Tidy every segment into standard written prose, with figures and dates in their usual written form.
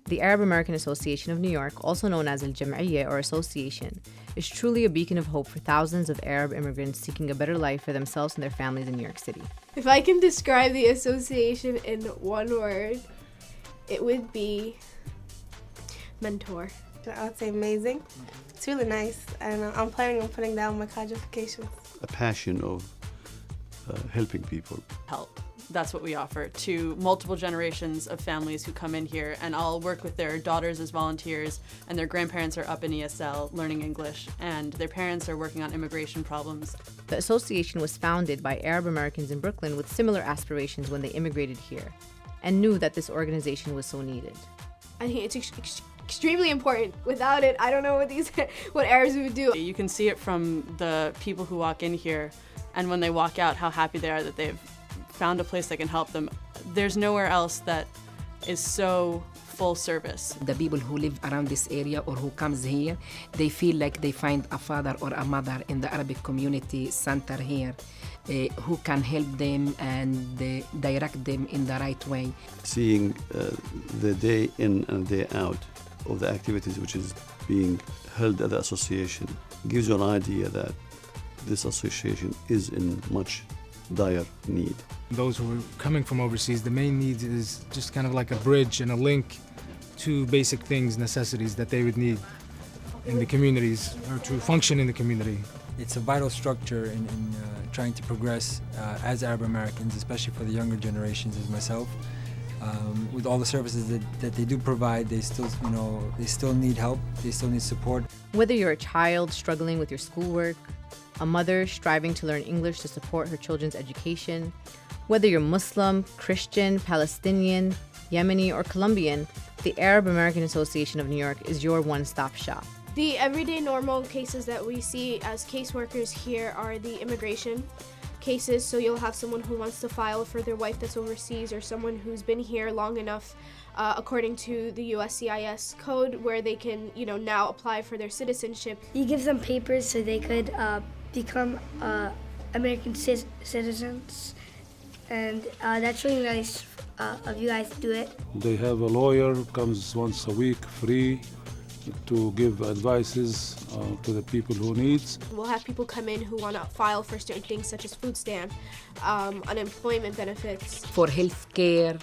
The Arab American Association of New York, also known as Al Jam'iyya or Association, is truly a beacon of hope for thousands of Arab immigrants seeking a better life for themselves and their families in New York City. If I can describe the association in one word, it would be mentor. I would say amazing. It's really nice, and I'm planning on putting down my qualifications. A passion of helping people. Help. That's what we offer to multiple generations of families who come in here, and I'll work with their daughters as volunteers, and their grandparents are up in ESL learning English, and their parents are working on immigration problems. The association was founded by Arab Americans in Brooklyn with similar aspirations when they immigrated here, and knew that this organization was so needed. I think it's extremely important. Without it, I don't know what Arabs would do. You can see it from the people who walk in here, and when they walk out, how happy they are that they've found a place that can help them. There's nowhere else that is so full service. The people who live around this area or who comes here, they feel like they find a father or a mother in the Arabic community center here who can help them and direct them in the right way. Seeing the day in and day out of the activities which is being held at the association gives you an idea that this association is in much dire need. Those who are coming from overseas, the main need is just kind of like a bridge and a link to basic things, necessities that they would need in the communities or to function in the community. It's a vital structure in trying to progress as Arab Americans, especially for the younger generations as myself. With all the services that they do provide, they still need help, they still need support. Whether you're a child struggling with your schoolwork, a mother striving to learn English to support her children's education, whether you're Muslim, Christian, Palestinian, Yemeni, or Colombian, the Arab American Association of New York is your one-stop shop. The everyday normal cases that we see as caseworkers here are the immigration cases. So you'll have someone who wants to file for their wife that's overseas, or someone who's been here long enough according to the USCIS code where they can, now apply for their citizenship. You give them papers so they could become American citizens, and that's really nice of you guys to do it. They have a lawyer who comes once a week free to give advices to the people who needs. We'll have people come in who want to file for certain things such as food stamp, unemployment benefits. For health care,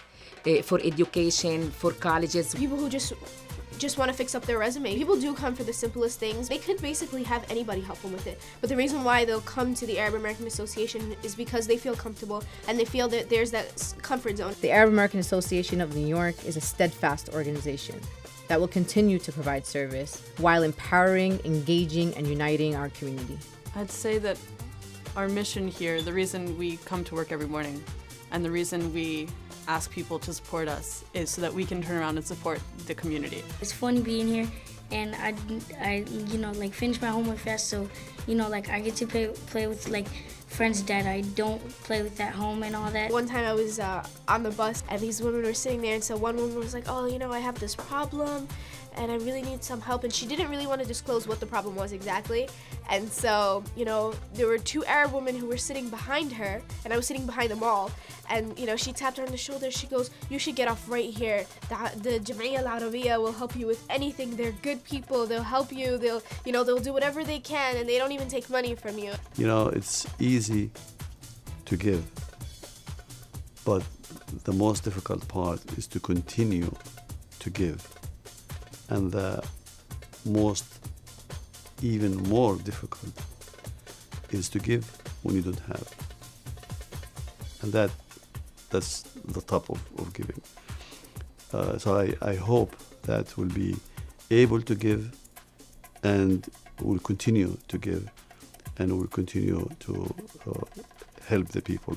for education, for colleges. People who just want to fix up their resume. People do come for the simplest things. They could basically have anybody help them with it. But the reason why they'll come to the Arab American Association is because they feel comfortable and they feel that there's that comfort zone. The Arab American Association of New York is a steadfast organization that will continue to provide service while empowering, engaging, and uniting our community. I'd say that our mission here, the reason we come to work every morning and the reason we ask people to support us is so that we can turn around and support the community. It's funny being here, and I finish my homework fast, so I get to play with friends that I don't play with at home and all that. One time I was on the bus and these women were sitting there, and so one woman was like, I have this problem and I really need some help, and she didn't really want to disclose what the problem was exactly. And so, there were two Arab women who were sitting behind her, and I was sitting behind them all, and she tapped her on the shoulder. She goes, "You should get off right here. The Jam'iyya Al-Arabiya will help you with anything. They're good people. They'll help you. They'll do whatever they can, and they don't even take money from you." It's easy to give, but the most difficult part is to continue to give. And the even more difficult is to give when you don't have. And that's the top of giving. So I hope that we'll be able to give, and we'll continue to give, and we'll continue to help the people.